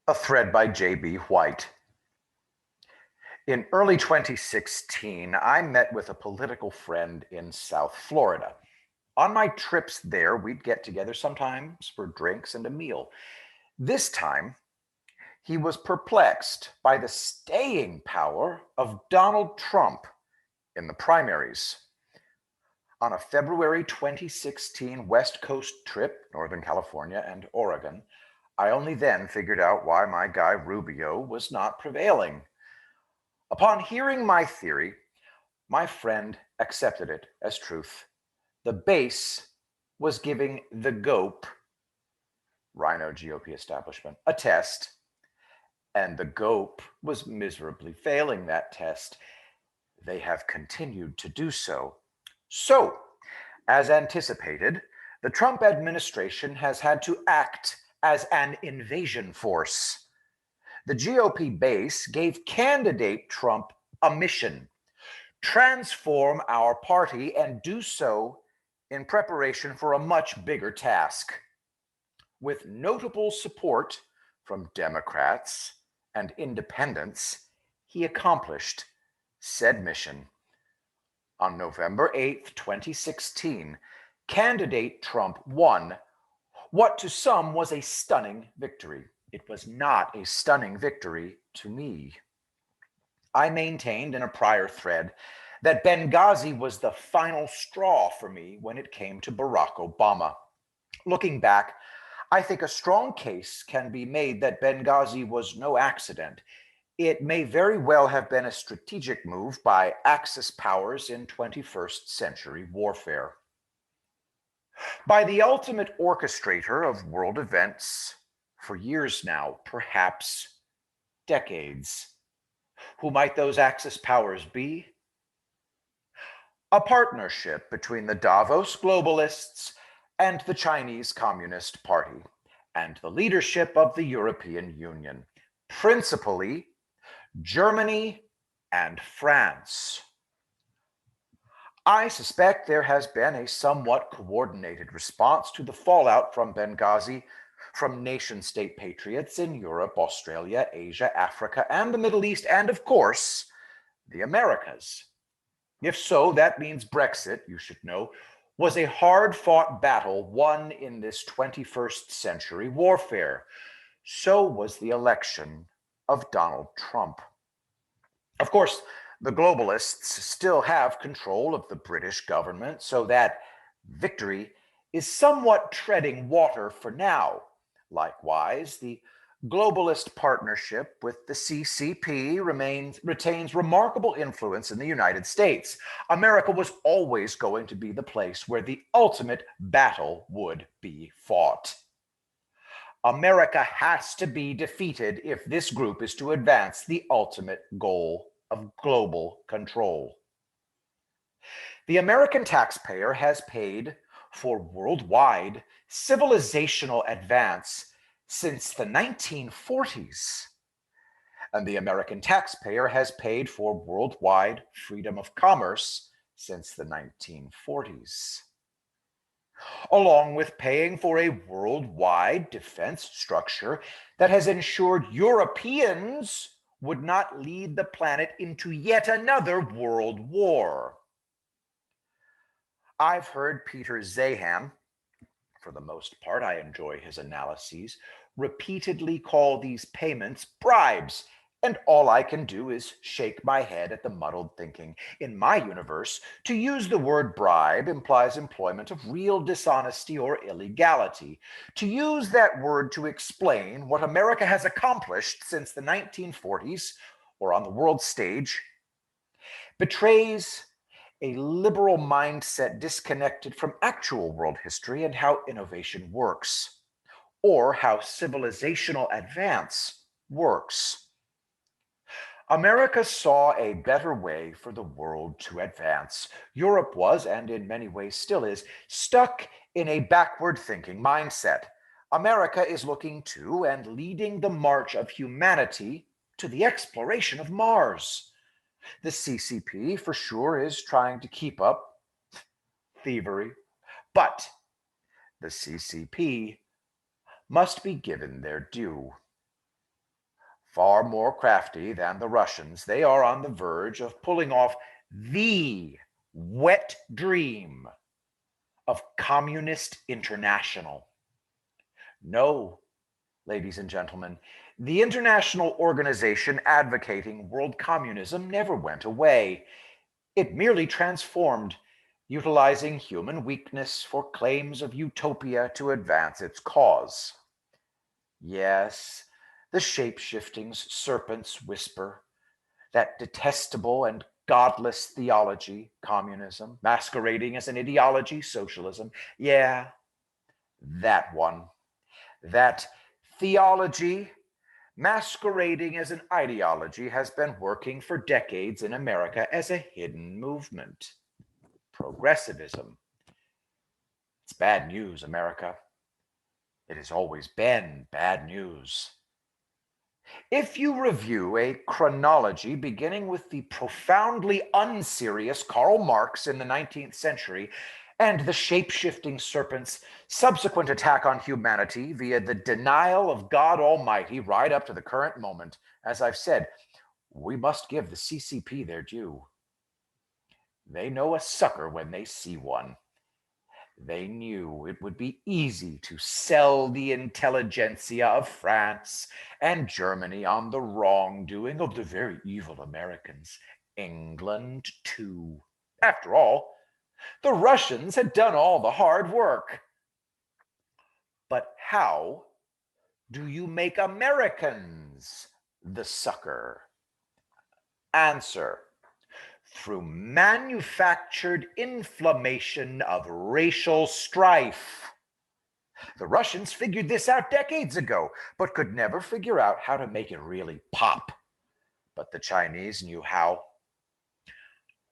A thread by J.B. White. In early 2016, I met with a political friend in South Florida. On my trips there, we'd get together sometimes for drinks and a meal. This time, he was perplexed by the staying power of Donald Trump in the primaries. On a February 2016 West Coast trip, Northern California and Oregon, I only then figured out why my guy Rubio was not prevailing. Upon hearing my theory, my friend accepted it as truth. The base was giving the GOP, Rhino GOP establishment, a test, and the GOP was miserably failing that test. They have continued to do so. So, as anticipated, the Trump administration has had to act as an invasion force. The GOP base gave candidate Trump a mission: transform our party and do so in preparation for a much bigger task. With notable support from Democrats and independents, he accomplished said mission. On November 8th, 2016, candidate Trump won what to some was a stunning victory. It was not a stunning victory to me. I maintained in a prior thread that Benghazi was the final straw for me when it came to Barack Obama. Looking back, I think a strong case can be made that Benghazi was no accident. It may very well have been a strategic move by Axis powers in 21st century warfare. By the ultimate orchestrator of world events for years now, perhaps decades. Who might those Axis powers be? A partnership between the Davos globalists and the Chinese Communist Party, and the leadership of the European Union, principally Germany and France. I suspect there has been a somewhat coordinated response to the fallout from Benghazi from nation-state patriots in Europe, Australia, Asia, Africa, and the Middle East, and of course, the Americas. If so, that means Brexit, you should know, was a hard-fought battle won in this 21st century warfare. So was the election of Donald Trump. Of course, the globalists still have control of the British government, so that victory is somewhat treading water for now. Likewise, the globalist partnership with the CCP retains remarkable influence in the United States. America was always going to be the place where the ultimate battle would be fought. America has to be defeated if this group is to advance the ultimate goal of global control. The American taxpayer has paid for worldwide civilizational advance since the 1940s. And the American taxpayer has paid for worldwide freedom of commerce since the 1940s. Along with paying for a worldwide defense structure that has ensured Europeans would not lead the planet into yet another world war. I've heard Peter Zaham, for the most part I enjoy his analyses, repeatedly call these payments bribes, and all I can do is shake my head at the muddled thinking. In my universe, to use the word bribe implies employment of real dishonesty or illegality. To use that word to explain what America has accomplished since the 1940s, or on the world stage, betrays a liberal mindset disconnected from actual world history and how innovation works, or how civilizational advance works. America saw a better way for the world to advance. Europe was, and in many ways still is, stuck in a backward-thinking mindset. America is looking to and leading the march of humanity to the exploration of Mars. The CCP, for sure, is trying to keep up thievery, but the CCP must be given their due. Far more crafty than the Russians, they are on the verge of pulling off the wet dream of communist international. No, ladies and gentlemen, the international organization advocating world communism never went away. It merely transformed, utilizing human weakness for claims of utopia to advance its cause. Yes, the shape-shifting serpents whisper, that detestable and godless theology, communism, masquerading as an ideology, socialism. Yeah, that one. That theology, masquerading as an ideology, has been working for decades in America as a hidden movement. Progressivism. It's bad news, America. It has always been bad news. If you review a chronology beginning with the profoundly unserious Karl Marx in the 19th century and the shape-shifting serpent's subsequent attack on humanity via the denial of God Almighty right up to the current moment, as I've said, we must give the CCP their due. They know a sucker when they see one. They knew it would be easy to sell the intelligentsia of France and Germany on the wrongdoing of the very evil Americans. England, too. After all, the Russians had done all the hard work. But how do you make Americans the sucker? Answer: through manufactured inflammation of racial strife. The Russians figured this out decades ago, but could never figure out how to make it really pop. But the Chinese knew how.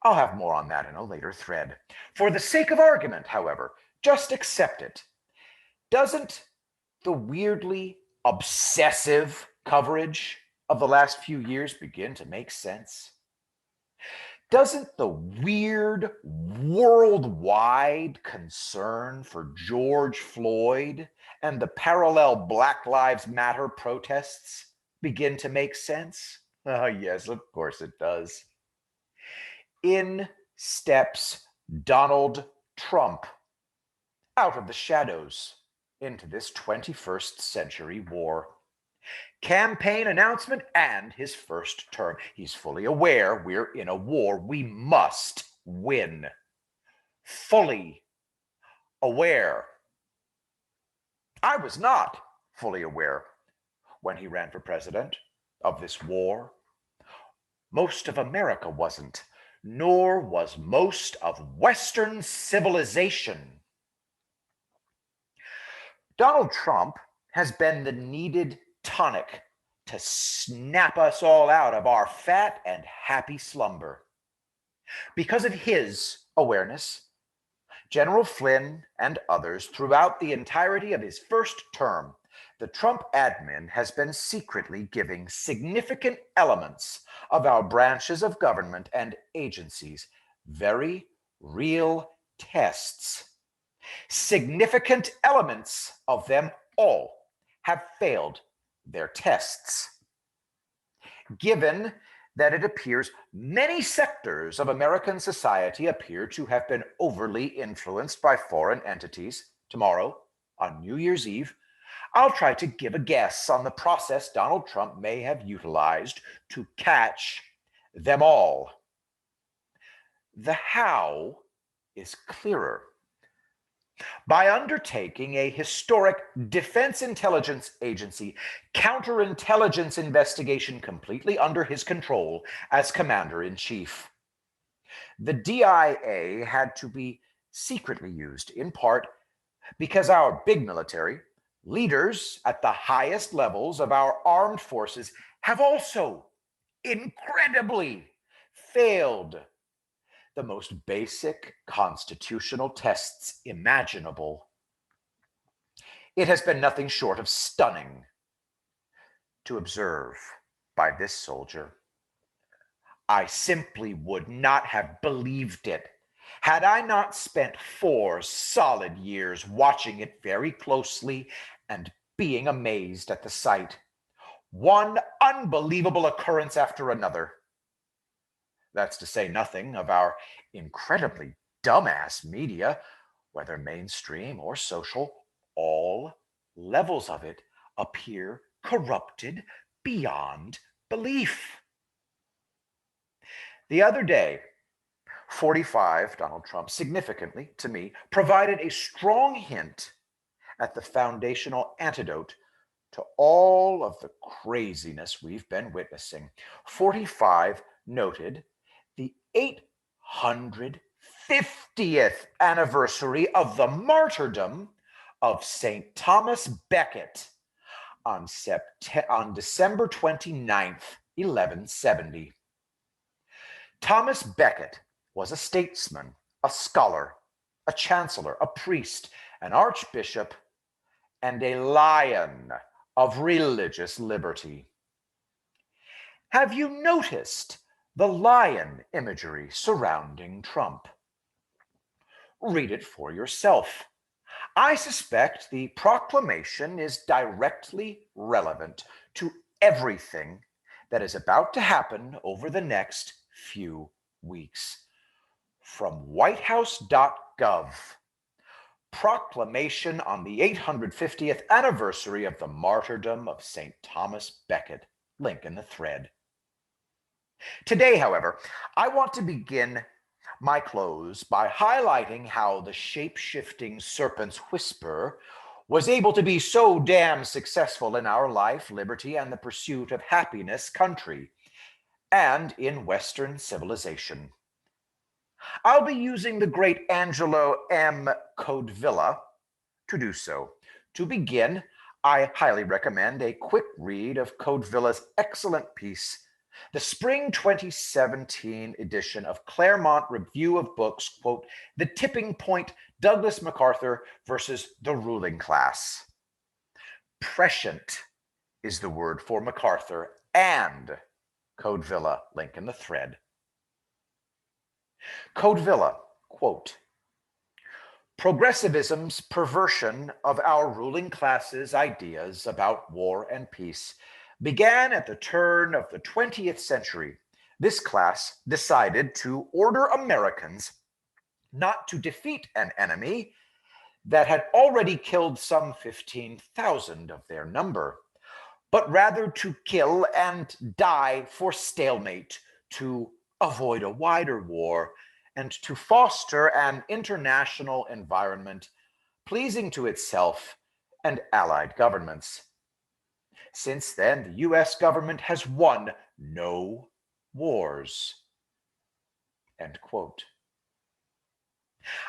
I'll have more on that in a later thread. For the sake of argument, however, just accept it. Doesn't the weirdly obsessive coverage of the last few years begin to make sense? Doesn't the weird worldwide concern for George Floyd and the parallel Black Lives Matter protests begin to make sense? Oh, yes, of course it does. In steps Donald Trump out of the shadows into this 21st century war. Campaign announcement and his first term. He's fully aware we're in a war. We must win. Fully aware. I was not fully aware when he ran for president of this war. Most of America wasn't, nor was most of Western civilization. Donald Trump has been the needed tonic to snap us all out of our fat and happy slumber. Because of his awareness, General Flynn and others throughout the entirety of his first term, the Trump admin has been secretly giving significant elements of our branches of government and agencies very real tests. Significant elements of them all have failed their tests. Given that it appears many sectors of American society appear to have been overly influenced by foreign entities, tomorrow, on New Year's Eve, I'll try to give a guess on the process Donald Trump may have utilized to catch them all. The how is clearer. By undertaking a historic Defense Intelligence Agency counterintelligence investigation completely under his control as Commander-in-Chief. The DIA had to be secretly used, in part because our big military, leaders at the highest levels of our armed forces, have also incredibly failed the most basic constitutional tests imaginable. It has been nothing short of stunning to observe by this soldier. I simply would not have believed it had I not spent 4 solid years watching it very closely and being amazed at the sight. one unbelievable occurrence after another. That's to say nothing of our incredibly dumbass media, whether mainstream or social. All levels of it appear corrupted beyond belief. The other day, 45, Donald Trump, significantly to me, provided a strong hint at the foundational antidote to all of the craziness we've been witnessing. 45 noted the 850th anniversary of the martyrdom of St. Thomas Becket on December 29th, 1170. Thomas Becket was a statesman, a scholar, a chancellor, a priest, an archbishop, and a lion of religious liberty. Have you noticed the lion imagery surrounding Trump? Read it for yourself. I suspect the proclamation is directly relevant to everything that is about to happen over the next few weeks. From whitehouse.gov, proclamation on the 850th anniversary of the martyrdom of St. Thomas Becket. Link in the thread. Today, however, I want to begin my close by highlighting how the shape-shifting serpent's whisper was able to be so damn successful in our life, liberty, and the pursuit of happiness country, and in Western civilization. I'll be using the great Angelo M. Codevilla to do so. To begin, I highly recommend a quick read of Codevilla's excellent piece, the spring 2017 edition of Claremont Review of Books, quote, The Tipping Point, Douglas MacArthur versus the Ruling Class. Prescient is the word for MacArthur and Codevilla, link in the thread. Codevilla, quote, Progressivism's perversion of our ruling class's ideas about war and peace began at the turn of the 20th century. This class decided to order Americans not to defeat an enemy that had already killed some 15,000 of their number, but rather to kill and die for stalemate, to avoid a wider war, and to foster an international environment pleasing to itself and allied governments. Since then, the U.S. government has won no wars. End quote.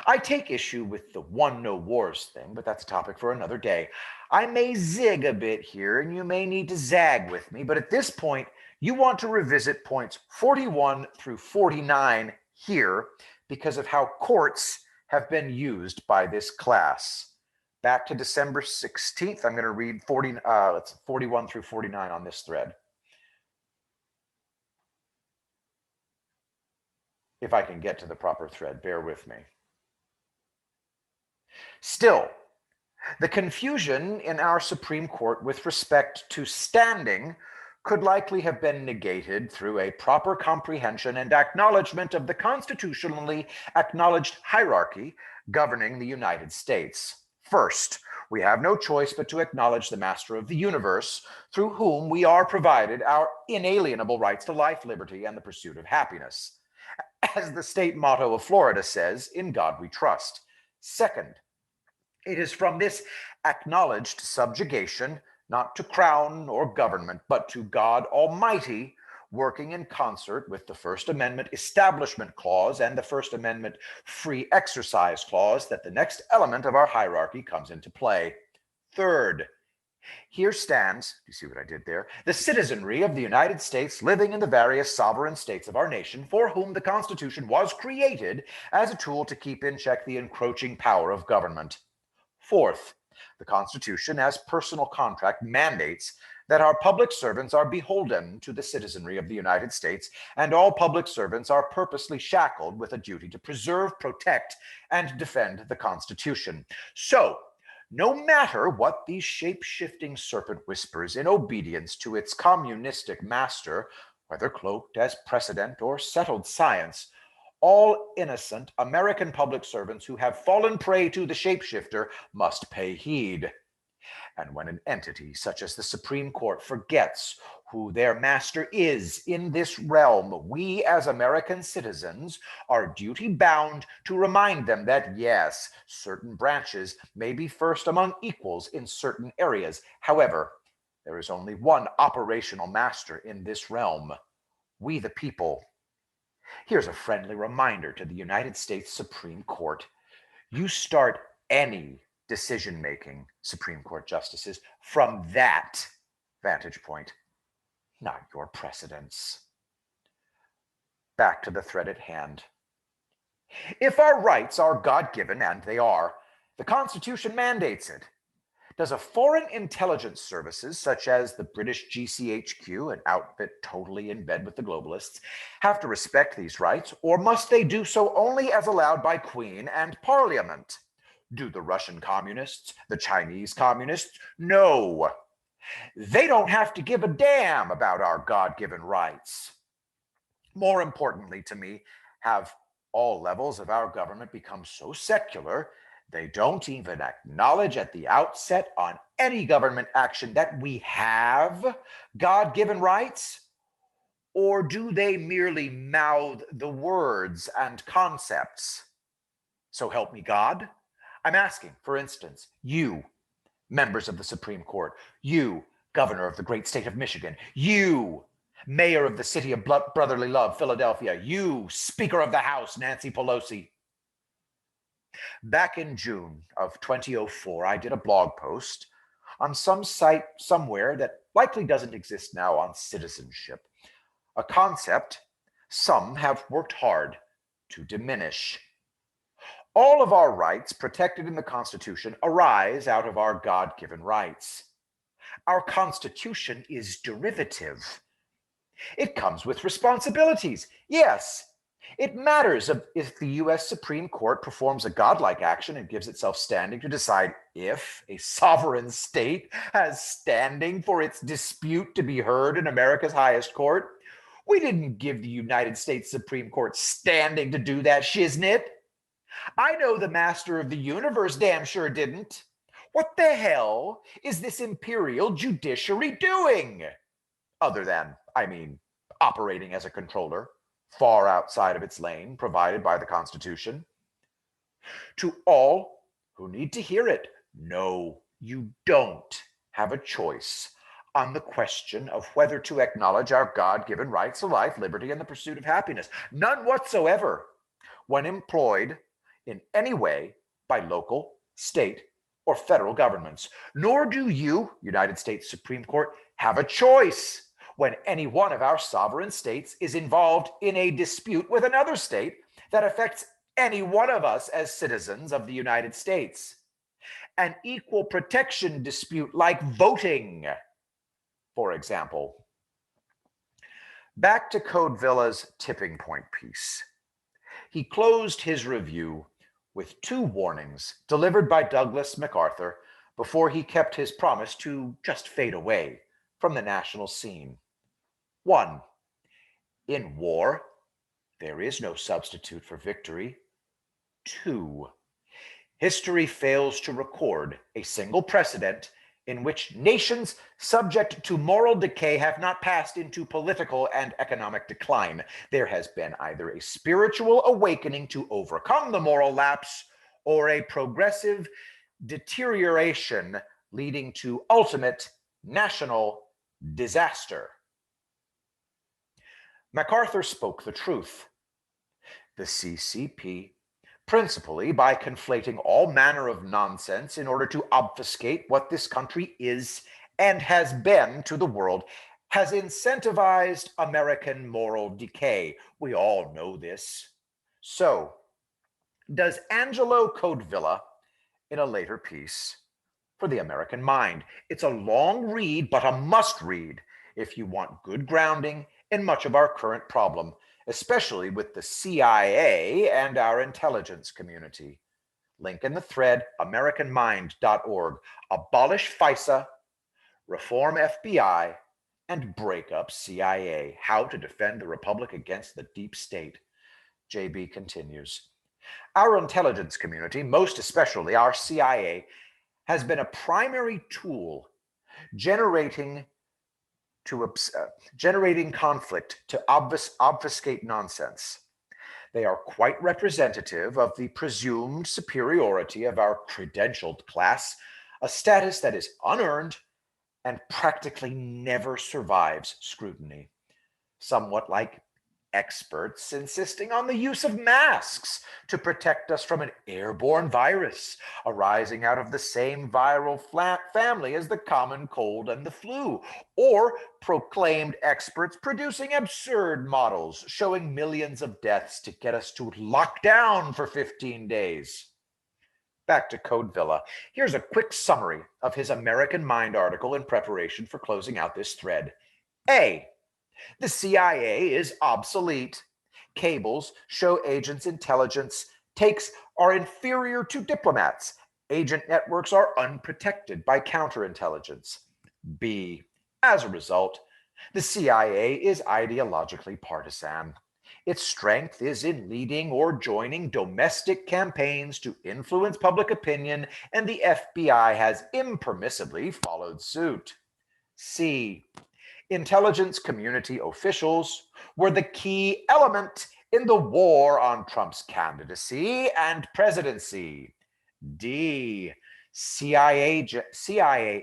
I take issue with the won no wars thing, but that's a topic for another day. I may zig a bit here, and you may need to zag with me, but at this point, you want to revisit points 41 through 49 here because of how courts have been used by this class. Back to December 16th, I'm going to read 41 through 49 on this thread. If I can get to the proper thread, bear with me. Still, the confusion in our Supreme Court with respect to standing could likely have been negated through a proper comprehension and acknowledgement of the constitutionally acknowledged hierarchy governing the United States. First, we have no choice but to acknowledge the master of the universe, through whom we are provided our inalienable rights to life, liberty, and the pursuit of happiness. As the state motto of Florida says, in God we trust. Second, it is from this acknowledged subjugation, not to crown or government, but to God Almighty, working in concert with the First Amendment Establishment Clause and the First Amendment Free Exercise Clause, that the next element of our hierarchy comes into play. Third, here stands, you see what I did there, the citizenry of the United States living in the various sovereign states of our nation, for whom the Constitution was created as a tool to keep in check the encroaching power of government. Fourth, the Constitution, as personal contract, mandates that our public servants are beholden to the citizenry of the United States, and all public servants are purposely shackled with a duty to preserve, protect, and defend the Constitution. So, No matter what the shape-shifting serpent whispers in obedience to its communistic master, whether cloaked as precedent or settled science, all innocent American public servants who have fallen prey to the shapeshifter must pay heed. And when an entity such as the Supreme Court forgets who their master is in this realm, we as American citizens are duty bound to remind them that yes, certain branches may be first among equals in certain areas. However, there is only one operational master in this realm: we the people. Here's a friendly reminder to the United States Supreme Court. You start any decision-making, Supreme Court justices, from that vantage point, not your precedents. Back to the thread at hand. If our rights are God-given, and they are, the Constitution mandates it. Does a foreign intelligence services, such as the British GCHQ, an outfit totally in bed with the globalists, have to respect these rights, or must they do so only as allowed by Queen and Parliament? Do the Russian communists, the Chinese communists? No. They don't have to give a damn about our God-given rights. More importantly to me, have all levels of our government become so secular they don't even acknowledge at the outset on any government action that we have God-given rights? Or do they merely mouth the words and concepts? So help me God? I'm asking, for instance, you, members of the Supreme Court, you, governor of the great state of Michigan, you, mayor of the city of brotherly love, Philadelphia, you, Speaker of the House, Nancy Pelosi. Back in June of 2004, I did a blog post on some site somewhere that likely doesn't exist now on citizenship, a concept some have worked hard to diminish. All of our rights protected in the Constitution arise out of our God-given rights. Our Constitution is derivative. It comes with responsibilities. Yes, it matters if the U.S. Supreme Court performs a godlike action and gives itself standing to decide if a sovereign state has standing for its dispute to be heard in America's highest court. We didn't give the United States Supreme Court standing to do that shiznit. I know the master of the universe damn sure didn't. What the hell is this imperial judiciary doing? Other than, operating as a controller, far outside of its lane provided by the Constitution. To all who need to hear it, no, you don't have a choice on the question of whether to acknowledge our God-given rights to life, liberty, and the pursuit of happiness. None whatsoever when employed in any way by local, state, or federal governments. Nor do you, United States Supreme Court, have a choice when any one of our sovereign states is involved in a dispute with another state that affects any one of us as citizens of the United States. An equal protection dispute like voting, for example. Back to Codevilla's tipping point piece. He closed his review with 2 warnings delivered by Douglas MacArthur before he kept his promise to just fade away from the national scene. 1. In war, there is no substitute for victory. 2. History fails to record a single precedent in which nations subject to moral decay have not passed into political and economic decline. There has been either a spiritual awakening to overcome the moral lapse or a progressive deterioration leading to ultimate national disaster. MacArthur spoke the truth. The CCP, principally by conflating all manner of nonsense in order to obfuscate what this country is and has been to the world, has incentivized American moral decay. We all know this. So, does Angelo Codevilla in a later piece for the American Mind. It's a long read, but a must read if you want good grounding in much of our current problem, especially with the CIA and our intelligence community. Link in the thread, AmericanMind.org. Abolish FISA, reform FBI, and break up CIA. How to defend the Republic against the deep state. JB continues. Our intelligence community, most especially our CIA, has been a primary tool generating conflict to obfuscate nonsense. They are quite representative of the presumed superiority of our credentialed class, a status that is unearned and practically never survives scrutiny. Somewhat like experts insisting on the use of masks to protect us from an airborne virus arising out of the same viral family as the common cold and the flu, or proclaimed experts producing absurd models showing millions of deaths to get us to lock down for 15 days. Back to Code Villa. Here's a quick summary of his American Mind article in preparation for closing out this thread. A. The CIA is obsolete. Cables show agents' intelligence takes are inferior to diplomats. Agent networks are unprotected by counterintelligence. B. As a result, the CIA is ideologically partisan. Its strength is in leading or joining domestic campaigns to influence public opinion, and the FBI has impermissibly followed suit. C. Intelligence community officials were the key element in the war on Trump's candidacy and presidency. D. CIA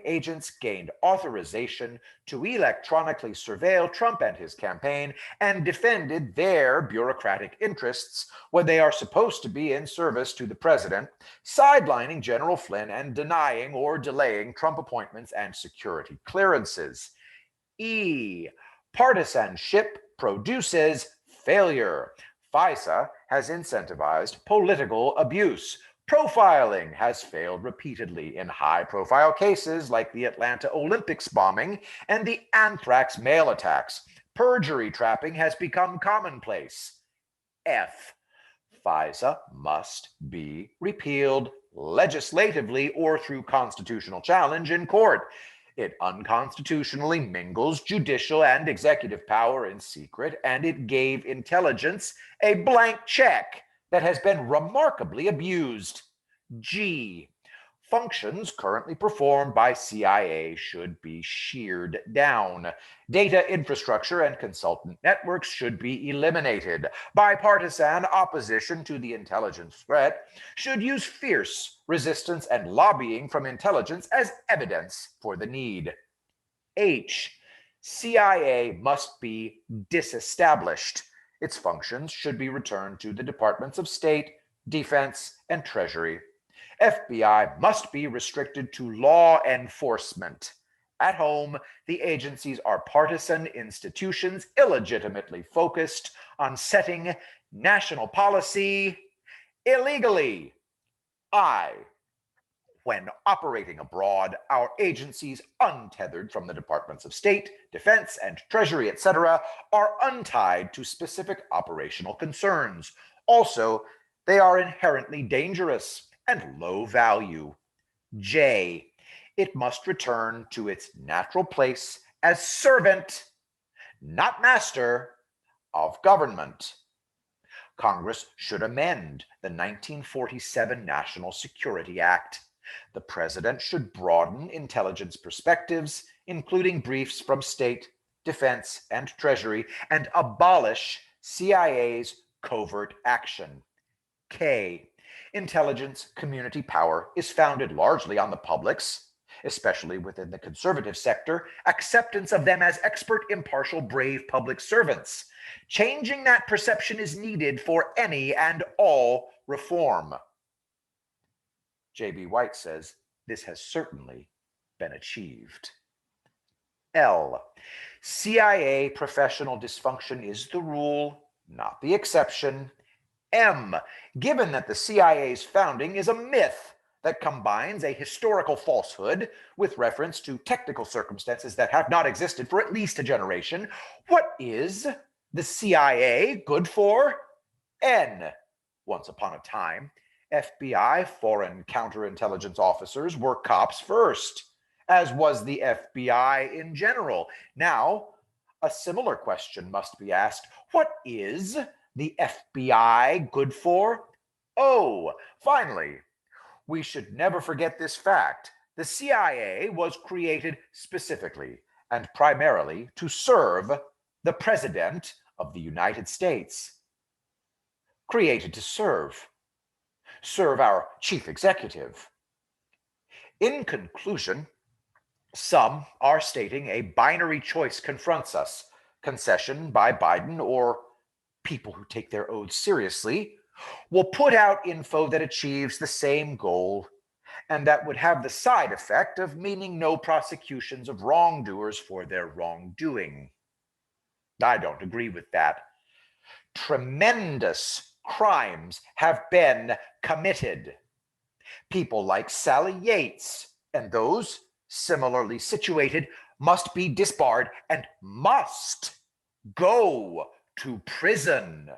agents gained authorization to electronically surveil Trump and his campaign and defended their bureaucratic interests when they are supposed to be in service to the president, sidelining General Flynn and denying or delaying Trump appointments and security clearances. E. Partisanship produces failure. FISA has incentivized political abuse. Profiling has failed repeatedly in high-profile cases like the Atlanta Olympics bombing and the anthrax mail attacks. Perjury trapping has become commonplace. F. FISA must be repealed legislatively or through constitutional challenge in court. It unconstitutionally mingles judicial and executive power in secret, and it gave intelligence a blank check that has been remarkably abused. G. Functions currently performed by CIA should be sheared down. Data infrastructure and consultant networks should be eliminated. Bipartisan opposition to the intelligence threat should use fierce resistance and lobbying from intelligence as evidence for the need. H. CIA must be disestablished. Its functions should be returned to the Departments of State, Defense, and Treasury. FBI must be restricted to law enforcement. At home, the agencies are partisan institutions illegitimately focused on setting national policy illegally. I. When operating abroad, our agencies, untethered from the Departments of State, Defense, and Treasury, etc., are untied to specific operational concerns. Also, they are inherently dangerous and low value. J. It must return to its natural place as servant, not master, of government. Congress should amend the 1947 National Security Act. The president should broaden intelligence perspectives, including briefs from state, defense, and treasury, and abolish CIA's covert action. K. Intelligence community power is founded largely on the public's, especially within the conservative sector, acceptance of them as expert, impartial, brave public servants. Changing that perception is needed for any and all reform. J.B. White says this has certainly been achieved. L. CIA professional dysfunction is the rule, not the exception. M. Given that the CIA's founding is a myth that combines a historical falsehood with reference to technical circumstances that have not existed for at least a generation, what is the CIA good for? N. Once upon a time, FBI foreign counterintelligence officers were cops first, as was the FBI in general. Now, a similar question must be asked. What is the FBI good for? Oh, finally, we should never forget this fact. The CIA was created specifically and primarily to serve the President of the United States. Created to serve our chief executive. In conclusion, some are stating a binary choice confronts us: concession by Biden or people who take their oaths seriously will put out info that achieves the same goal and that would have the side effect of meaning no prosecutions of wrongdoers for their wrongdoing. I don't agree with that. Tremendous crimes have been committed. People like Sally Yates and those similarly situated must be disbarred and must go to prison.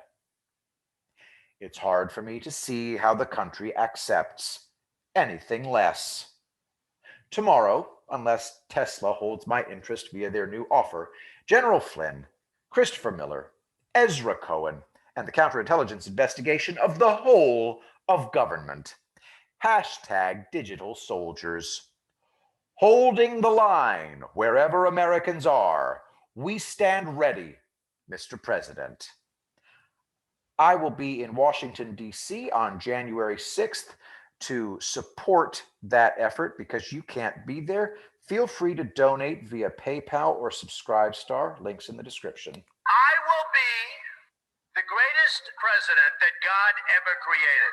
It's hard for me to see how the country accepts anything less. Tomorrow, unless Tesla holds my interest via their new offer, General Flynn, Christopher Miller, Ezra Cohen, and the counterintelligence investigation of the whole of government. #digital soldiers. Holding the line wherever Americans are. We stand ready, Mr. President. I will be in Washington, D.C. on January 6th to support that effort. Because you can't be there, feel free to donate via PayPal or Subscribestar. Links in the description. I will be the greatest president that God ever created.